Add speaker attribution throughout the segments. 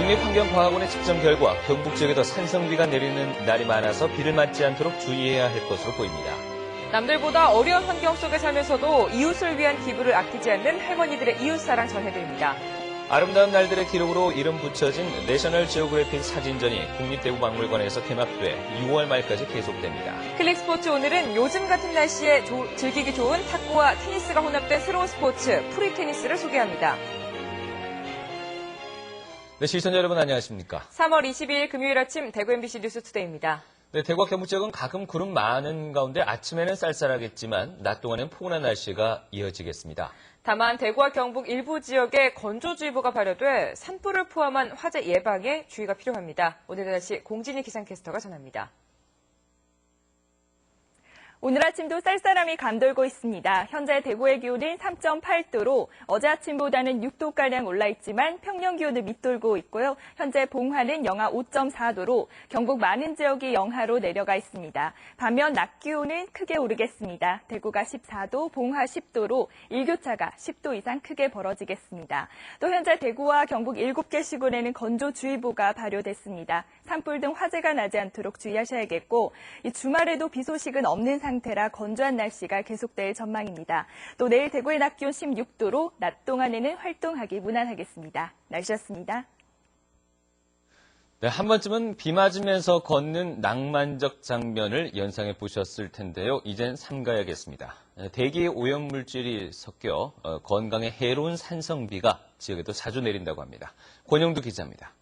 Speaker 1: 국립환경과학원의 측정 결과 경북 지역에도 산성비가 내리는 날이 많아서 비를 맞지 않도록 주의해야 할 것으로 보입니다.
Speaker 2: 남들보다 어려운 환경 속에 살면서도 이웃을 위한 기부를 아끼지 않는 할머니들의 이웃사랑 전해드립니다.
Speaker 1: 아름다운 날들의 기록으로 이름 붙여진 내셔널 지오그래픽 사진전이 국립대구박물관에서 개막돼 6월 말까지 계속됩니다.
Speaker 2: 클릭스포츠 오늘은 요즘 같은 날씨에 즐기기 좋은 탁구와 테니스가 혼합된 새로운 스포츠 프리테니스를 소개합니다.
Speaker 1: 네, 시청자 여러분 안녕하십니까?
Speaker 2: 3월 22일 금요일 아침 대구 MBC 뉴스투데이입니다.
Speaker 1: 네, 대구와 경북 지역은 가끔 구름 많은 가운데 아침에는 쌀쌀하겠지만 낮 동안은 포근한 날씨가 이어지겠습니다.
Speaker 2: 다만 대구와 경북 일부 지역에 건조주의보가 발효돼 산불을 포함한 화재 예방에 주의가 필요합니다. 오늘 다시 공진희 기상캐스터가 전합니다.
Speaker 3: 오늘 아침도 쌀쌀함이 감돌고 있습니다. 현재 대구의 기온은 3.8도로 어제 아침보다는 6도가량 올라있지만 평년 기온을 밑돌고 있고요. 현재 봉화는 영하 5.4도로 경북 많은 지역이 영하로 내려가 있습니다. 반면 낮 기온은 크게 오르겠습니다. 대구가 14도, 봉화 10도로 일교차가 10도 이상 크게 벌어지겠습니다. 또 현재 대구와 경북 7개 시군에는 건조주의보가 발효됐습니다. 산불 등 화재가 나지 않도록 주의하셔야겠고 이 주말에도 비 소식은 없는 상태라 건조한 날씨가 계속될 전망입니다. 또 내일 대구의 낮 기온 16도로 낮 동안에는 활동하기 무난하겠습니다. 날씨였습니다.
Speaker 1: 네, 한 번쯤은 비 맞으면서 걷는 낭만적 장면을 연상해 보셨을 텐데요. 이젠 삼가야겠습니다. 대기에 오염물질이 섞여 건강에 해로운 산성비가 지역에도 자주 내린다고 합니다. 권영두 기자입니다.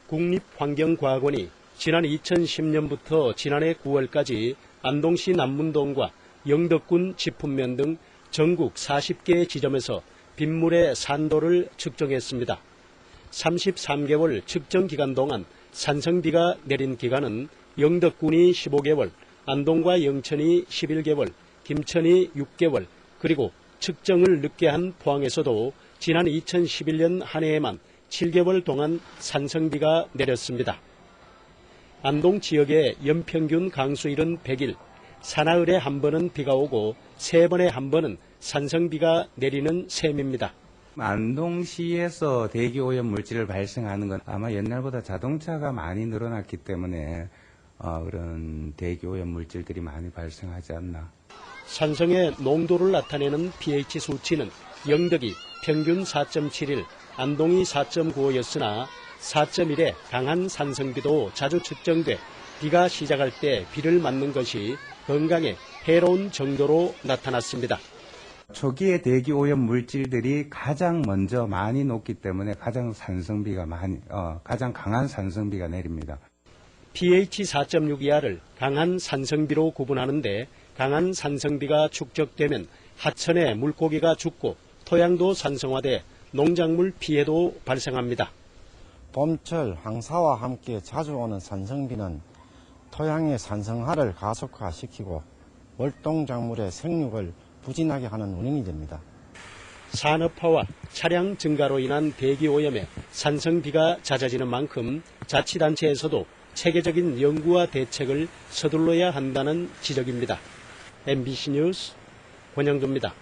Speaker 4: 국립환경과학원이 지난 2010년부터 지난해 9월까지 안동시 남문동과 영덕군 지품면 등 전국 40개 지점에서 빗물의 산도를 측정했습니다. 33개월 측정 기간 동안 산성비가 내린 기간은 영덕군이 15개월, 안동과 영천이 11개월, 김천이 6개월, 그리고 측정을 늦게 한 포항에서도 지난 2011년 한 해에만 7개월 동안 산성비가 내렸습니다. 안동 지역의 연평균 강수일은 100일, 사나흘에 한 번은 비가 오고 3번에 한 번은 산성비가 내리는 셈입니다.
Speaker 5: 안동시에서 대기오염 물질을 발생하는 건 아마 옛날보다 자동차가 많이 늘어났기 때문에 그런 대기오염 물질들이 많이 발생하지 않나.
Speaker 4: 산성의 농도를 나타내는 pH 수치는 영덕이 평균 4.71, 안동이 4.95였으나 4.1의 강한 산성비도 자주 측정돼 비가 시작할 때 비를 맞는 것이 건강에 해로운 정도로 나타났습니다.
Speaker 5: 초기에 대기오염 물질들이 가장 먼저 많이 녹기 때문에 가장 강한 산성비가 내립니다.
Speaker 4: pH 4.6 이하를 강한 산성비로 구분하는데 강한 산성비가 축적되면 하천에 물고기가 죽고 토양도 산성화돼 농작물 피해도 발생합니다.
Speaker 6: 봄철 황사와 함께 자주 오는 산성비는 토양의 산성화를 가속화시키고 월동작물의 생육을 부진하게 하는 원인이 됩니다.
Speaker 4: 산업화와 차량 증가로 인한 대기오염에 산성비가 잦아지는 만큼 자치단체에서도 체계적인 연구와 대책을 서둘러야 한다는 지적입니다. MBC 뉴스 권영두입니다.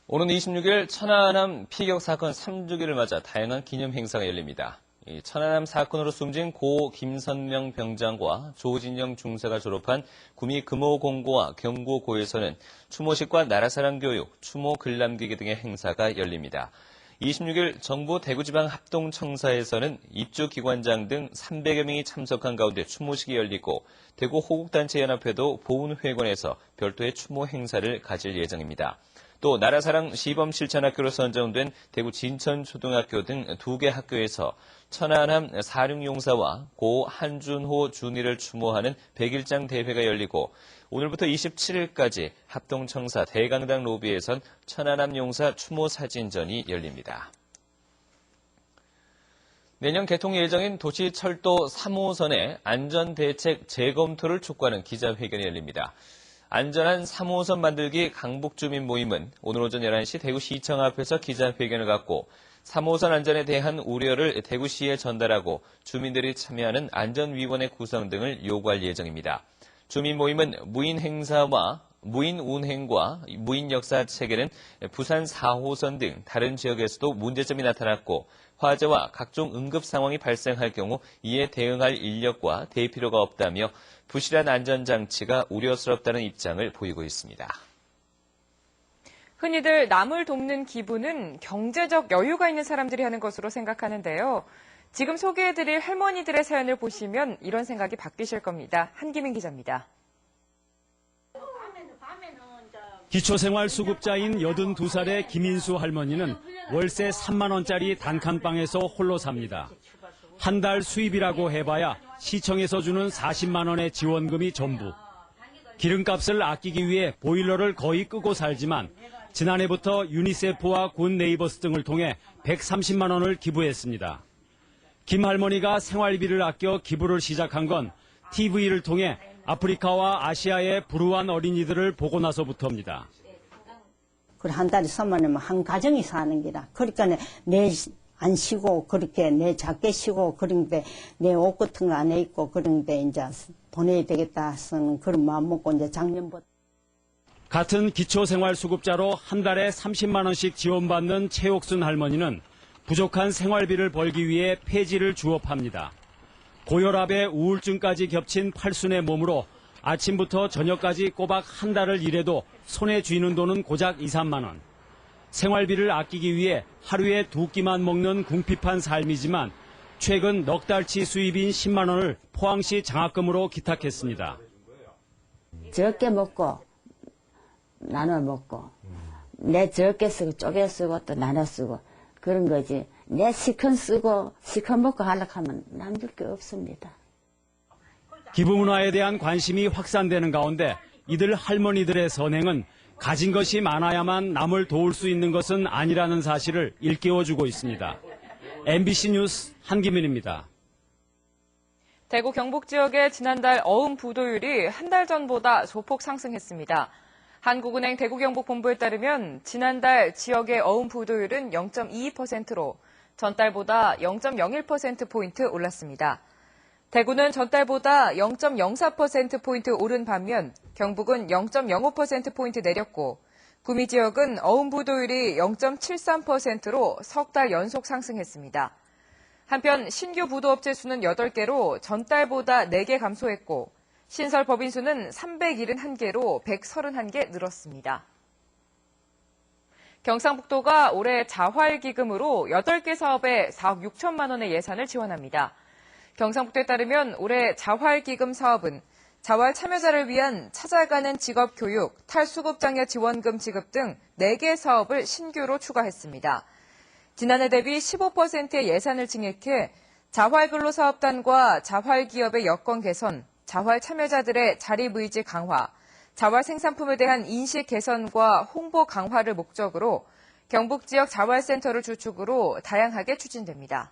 Speaker 1: 오는 26일 천안함 피격 사건 3주기를 맞아 다양한 기념 행사가 열립니다. 천안함 사건으로 숨진 고 김선명 병장과 조진영 중사가 졸업한 구미 금호공고와 경고고에서는 추모식과 나라사랑 교육, 추모 글 남기기 등의 행사가 열립니다. 26일 정부 대구지방합동청사에서는 입주기관장 등 300여 명이 참석한 가운데 추모식이 열리고 대구 호국단체연합회도 보훈회관에서 별도의 추모 행사를 가질 예정입니다. 또 나라사랑 시범실천학교로 선정된 대구 진천초등학교 등 2개 학교에서 천안함 사륙용사와 고 한준호 준이를 추모하는 100일장 대회가 열리고 오늘부터 27일까지 합동청사 대강당 로비에선 천안함 용사 추모 사진전이 열립니다. 내년 개통 예정인 도시철도 3호선의 안전대책 재검토를 촉구하는 기자회견이 열립니다. 안전한 3호선 만들기 강북주민 모임은 오늘 오전 11시 대구시청 앞에서 기자회견을 갖고 3호선 안전에 대한 우려를 대구시에 전달하고 주민들이 참여하는 안전위원회 구성 등을 요구할 예정입니다. 주민 모임은 무인 행사와 무인 운행과 무인 역사 체계는 부산 4호선 등 다른 지역에서도 문제점이 나타났고 화재와 각종 응급 상황이 발생할 경우 이에 대응할 인력과 대피로가 없다며 부실한 안전장치가 우려스럽다는 입장을 보이고 있습니다.
Speaker 2: 흔히들 남을 돕는 기부는 경제적 여유가 있는 사람들이 하는 것으로 생각하는데요. 지금 소개해드릴 할머니들의 사연을 보시면 이런 생각이 바뀌실 겁니다. 한기민 기자입니다.
Speaker 4: 기초생활수급자인 82살의 김인수 할머니는 월세 3만 원짜리 단칸방에서 홀로 삽니다. 한 달 수입이라고 해봐야 시청에서 주는 40만 원의 지원금이 전부. 기름값을 아끼기 위해 보일러를 거의 끄고 살지만 지난해부터 유니세프와 군 네이버스 등을 통해 130만 원을 기부했습니다. 김 할머니가 생활비를 아껴 기부를 시작한 건 TV를 통해 아프리카와 아시아의 불우한 어린이들을 보고 나서부터입니다.
Speaker 7: 그래 한 달에 3만 원이면 한 가정이 사는 기라. 그러니까 내 안 쉬고 그렇게 내 작게 쉬고 그런데 내 옷 같은 거 안에 입고 그런데 이제 보내야 되겠다 하는 그런 마음 먹고 이제 작년부터.
Speaker 4: 같은 기초생활수급자로 한 달에 30만 원씩 지원받는 최옥순 할머니는 부족한 생활비를 벌기 위해 폐지를 주업합니다. 고혈압에 우울증까지 겹친 팔순의 몸으로 아침부터 저녁까지 꼬박 한 달을 일해도 손에 쥐는 돈은 고작 2, 3만 원. 생활비를 아끼기 위해 하루에 2끼만 먹는 궁핍한 삶이지만 최근 넉 달치 수입인 10만 원을 포항시 장학금으로 기탁했습니다.
Speaker 8: 적게 먹고 나눠 먹고 내 적게 쓰고 쪼개 쓰고 또 나눠 쓰고 그런 거지. 내 시큰 쓰고 시큰 먹고 하려고 하면 남줄 게 없습니다.
Speaker 4: 기부 문화에 대한 관심이 확산되는 가운데 이들 할머니들의 선행은 가진 것이 많아야만 남을 도울 수 있는 것은 아니라는 사실을 일깨워주고 있습니다. MBC 뉴스 한기민입니다.
Speaker 2: 대구 경북 지역의 지난달 어음 부도율이 한 달 전보다 소폭 상승했습니다. 한국은행 대구경북본부에 따르면 지난달 지역의 어음 부도율은 0.22%로 전달보다 0.01%포인트 올랐습니다. 대구는 전달보다 0.04%포인트 오른 반면 경북은 0.05%포인트 내렸고 구미 지역은 어음 부도율이 0.73%로 석 달 연속 상승했습니다. 한편 신규 부도업체 수는 8개로 전달보다 4개 감소했고 신설 법인 수는 371개로 131개 늘었습니다. 경상북도가 올해 자활기금으로 8개 사업에 4억 6천만 원의 예산을 지원합니다. 경상북도에 따르면 올해 자활기금 사업은 자활 참여자를 위한 찾아가는 직업 교육, 탈수급장려 지원금 지급 등 4개 사업을 신규로 추가했습니다. 지난해 대비 15%의 예산을 증액해 자활근로사업단과 자활기업의 여건 개선, 자활 참여자들의 자립의지 강화, 자활 생산품에 대한 인식 개선과 홍보 강화를 목적으로 경북 지역 자활센터를 주축으로 다양하게 추진됩니다.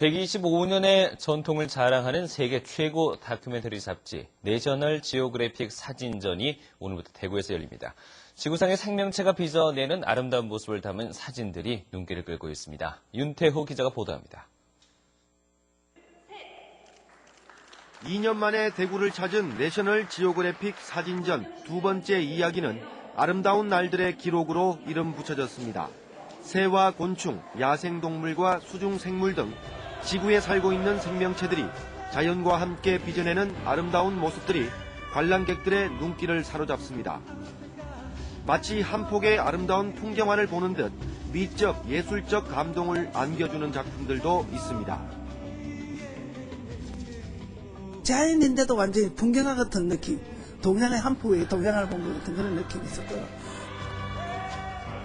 Speaker 1: 125년의 전통을 자랑하는 세계 최고 다큐멘터리 잡지 내셔널 지오그래픽 사진전이 오늘부터 대구에서 열립니다. 지구상의 생명체가 빚어내는 아름다운 모습을 담은 사진들이 눈길을 끌고 있습니다. 윤태호 기자가 보도합니다.
Speaker 9: 2년 만에 대구를 찾은 내셔널 지오그래픽 사진전 두 번째 이야기는 아름다운 날들의 기록으로 이름 붙여졌습니다. 새와 곤충, 야생동물과 수중생물 등 지구에 살고 있는 생명체들이 자연과 함께 빚어내는 아름다운 모습들이 관람객들의 눈길을 사로잡습니다. 마치 한 폭의 아름다운 풍경화를 보는 듯 미적, 예술적 감동을 안겨주는 작품들도 있습니다.
Speaker 10: 자연인데도 완전히 풍경화 같은 느낌, 동양의 한 폭의 동양화를 본 것 같은 그런 느낌이 있었고요.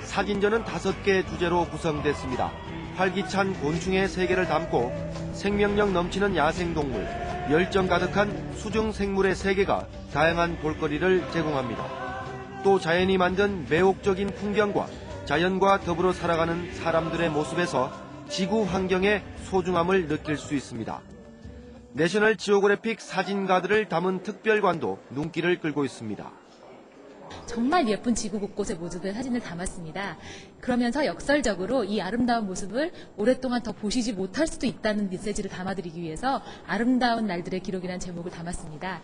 Speaker 9: 사진전은 5개 주제로 구성됐습니다. 활기찬 곤충의 세계를 담고 생명력 넘치는 야생동물, 열정 가득한 수중생물의 세계가 다양한 볼거리를 제공합니다. 또 자연이 만든 매혹적인 풍경과 자연과 더불어 살아가는 사람들의 모습에서 지구 환경의 소중함을 느낄 수 있습니다. 내셔널 지오그래픽 사진가들을 담은 특별관도 눈길을 끌고 있습니다.
Speaker 11: 정말 예쁜 지구 곳곳의 모습의 사진을 담았습니다. 그러면서 역설적으로 이 아름다운 모습을 오랫동안 더 보시지 못할 수도 있다는 메시지를 담아드리기 위해서 아름다운 날들의 기록이라는 제목을 담았습니다.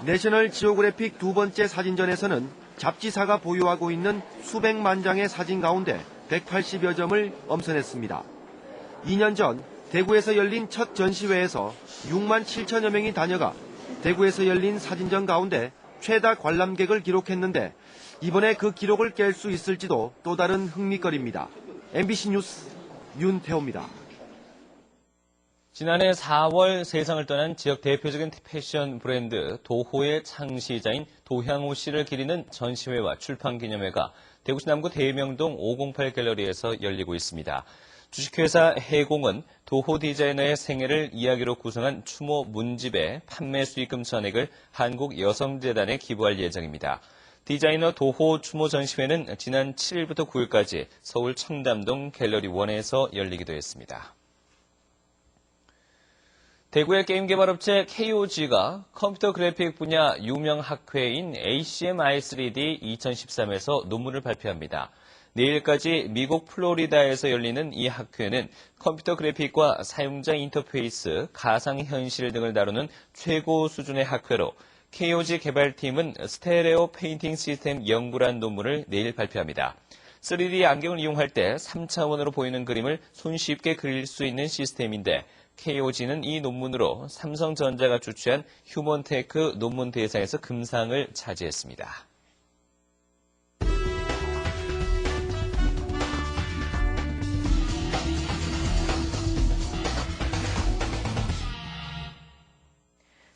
Speaker 9: 내셔널 지오그래픽 두 번째 사진전에서는 잡지사가 보유하고 있는 수백만 장의 사진 가운데 180여 점을 엄선했습니다. 2년 전 대구에서 열린 첫 전시회에서 6만 7천여 명이 다녀가 대구에서 열린 사진전 가운데 최다 관람객을 기록했는데 이번에 그 기록을 깰 수 있을지도 또 다른 흥미거리입니다. MBC 뉴스 윤태호입니다.
Speaker 1: 지난해 4월 세상을 떠난 지역 대표적인 패션 브랜드 도호의 창시자인 도향호 씨를 기리는 전시회와 출판기념회가 대구시 남구 대명동 508 갤러리에서 열리고 있습니다. 주식회사 해공은 도호 디자이너의 생애를 이야기로 구성한 추모 문집의 판매 수익금 전액을 한국여성재단에 기부할 예정입니다. 디자이너 도호 추모 전시회는 지난 7일부터 9일까지 서울 청담동 갤러리 1에서 열리기도 했습니다. 대구의 게임 개발업체 KOG가 컴퓨터 그래픽 분야 유명 학회인 ACM-I3D 2013에서 논문을 발표합니다. 내일까지 미국 플로리다에서 열리는 이 학회는 컴퓨터 그래픽과 사용자 인터페이스, 가상현실 등을 다루는 최고 수준의 학회로 KOG 개발팀은 스테레오 페인팅 시스템 연구란 논문을 내일 발표합니다. 3D 안경을 이용할 때 3차원으로 보이는 그림을 손쉽게 그릴 수 있는 시스템인데 KOG는 이 논문으로 삼성전자가 주최한 휴먼테크 논문 대상에서 금상을 차지했습니다.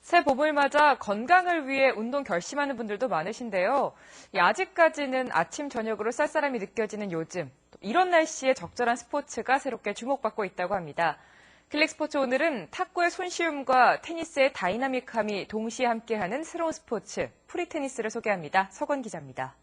Speaker 2: 새 봄을 맞아 건강을 위해 운동 결심하는 분들도 많으신데요. 아직까지는 아침, 저녁으로 쌀쌀함이 느껴지는 요즘, 이런 날씨에 적절한 스포츠가 새롭게 주목받고 있다고 합니다. 클릭스포츠 오늘은 탁구의 손쉬움과 테니스의 다이나믹함이 동시에 함께하는 새로운 스포츠, 프리테니스를 소개합니다. 서건 기자입니다.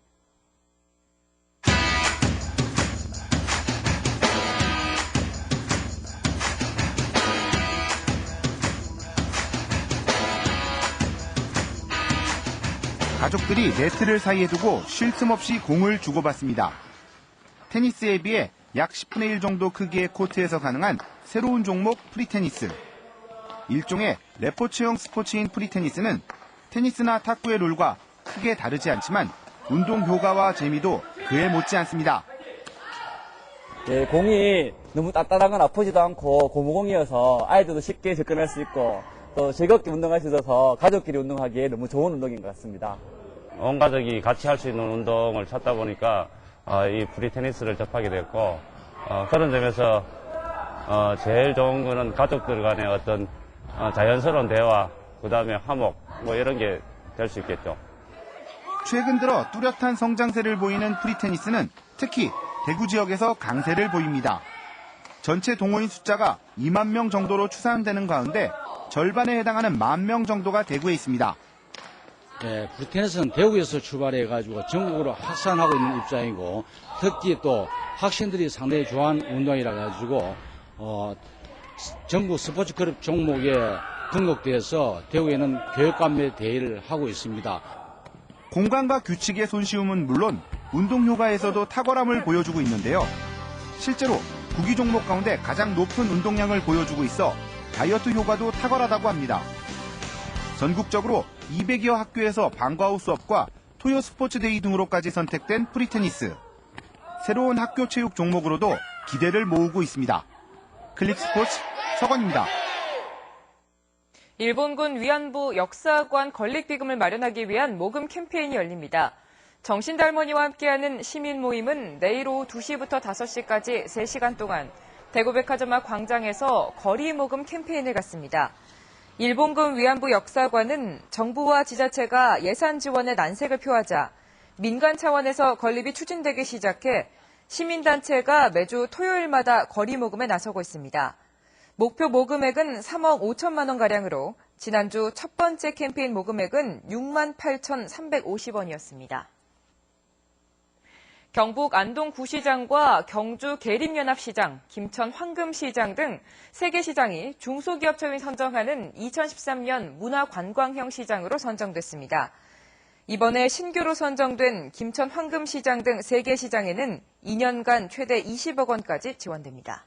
Speaker 12: 가족들이 네트를 사이에 두고 쉴 틈 없이 공을 주고받습니다. 테니스에 비해 약 10분의 1 정도 크기의 코트에서 가능한 새로운 종목 프리테니스. 일종의 레포츠형 스포츠인 프리테니스는 테니스나 탁구의 룰과 크게 다르지 않지만 운동 효과와 재미도 그에 못지 않습니다.
Speaker 13: 네, 공이 너무 단단한 건 아프지도 않고 고무공이어서 아이들도 쉽게 접근할 수 있고 또 즐겁게 운동할 수 있어서 가족끼리 운동하기에 너무 좋은 운동인 것 같습니다.
Speaker 14: 온 가족이 같이 할 수 있는 운동을 찾다 보니까 이 프리테니스를 접하게 됐고 그런 점에서 제일 좋은 거는 가족들 간의 어떤 자연스러운 대화, 그다음에 화목 뭐 이런 게 될 수 있겠죠.
Speaker 12: 최근 들어 뚜렷한 성장세를 보이는 프리테니스는 특히 대구 지역에서 강세를 보입니다. 전체 동호인 숫자가 2만 명 정도로 추산되는 가운데 절반에 해당하는 1만 명 정도가 대구에 있습니다.
Speaker 15: 네, 프리테니스는 대구에서 출발해가지고 전국으로 확산하고 있는 입장이고 특히 또 학생들이 상당히 좋아하는 운동이라 가지고 전국 스포츠 클럽 종목에 등록돼서 대구에는 교육감매 대회를 하고 있습니다.
Speaker 12: 공간과 규칙의 손쉬움은 물론 운동 효과에서도 탁월함을 보여주고 있는데요. 실제로 구기 종목 가운데 가장 높은 운동량을 보여주고 있어 다이어트 효과도 탁월하다고 합니다. 전국적으로 200여 학교에서 방과후 수업과 토요 스포츠데이 등으로까지 선택된 프리테니스. 새로운 학교 체육 종목으로도 기대를 모으고 있습니다. 클릭스포츠 서건입니다.
Speaker 2: 일본군 위안부 역사관 건립기금을 마련하기 위한 모금 캠페인이 열립니다. 정신달머니와 함께하는 시민 모임은 내일 오후 2시부터 5시까지 3시간 동안 대구백화점 앞 광장에서 거리 모금 캠페인을 갖습니다. 일본군 위안부 역사관은 정부와 지자체가 예산 지원에 난색을 표하자 민간 차원에서 건립이 추진되기 시작해 시민단체가 매주 토요일마다 거리 모금에 나서고 있습니다. 목표 모금액은 3억 5천만 원가량으로 지난주 첫 번째 캠페인 모금액은 6만 8,350원이었습니다. 경북 안동 구시장과 경주 계림연합시장, 김천 황금시장 등 3개 시장이 중소기업청이 선정하는 2013년 문화관광형 시장으로 선정됐습니다. 이번에 신규로 선정된 김천 황금시장 등 3개 시장에는 2년간 최대 20억 원까지 지원됩니다.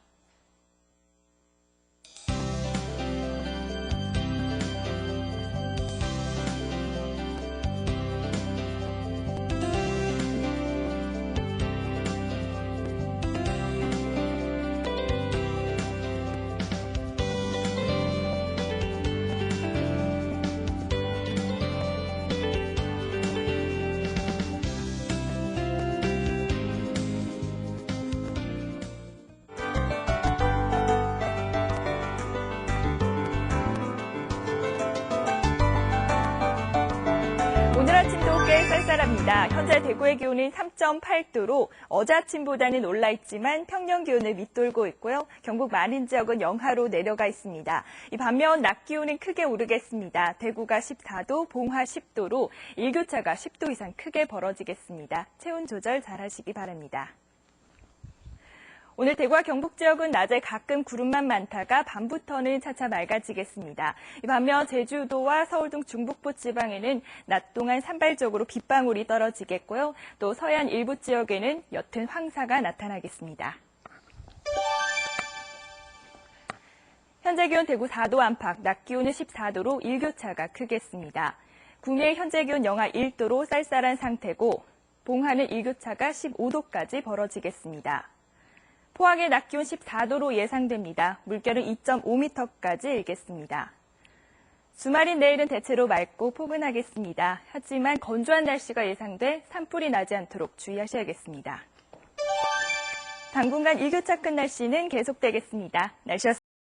Speaker 3: 아침도 꽤 쌀쌀합니다. 현재 대구의 기온은 3.8도로 어제 아침보다는 올라 있지만 평년 기온을 밑돌고 있고요. 경북 많은 지역은 영하로 내려가 있습니다. 이 반면 낮 기온은 크게 오르겠습니다. 대구가 14도, 봉화 10도로 일교차가 10도 이상 크게 벌어지겠습니다. 체온 조절 잘하시기 바랍니다. 오늘 대구와 경북 지역은 낮에 가끔 구름만 많다가 밤부터는 차차 맑아지겠습니다. 반면 제주도와 서울 등 중북부 지방에는 낮 동안 산발적으로 빗방울이 떨어지겠고요. 또 서해안 일부 지역에는 옅은 황사가 나타나겠습니다. 현재 기온 대구 4도 안팎, 낮 기온은 14도로 일교차가 크겠습니다. 구미의 현재 기온 영하 1도로 쌀쌀한 상태고 봉화는 일교차가 15도까지 벌어지겠습니다. 포항의 낮 기온 14도로 예상됩니다. 물결은 2.5m까지 일겠습니다. 주말인 내일은 대체로 맑고 포근하겠습니다. 하지만 건조한 날씨가 예상돼 산불이 나지 않도록 주의하셔야겠습니다. 당분간 일교차 큰 날씨는 계속되겠습니다. 날씨였습니다.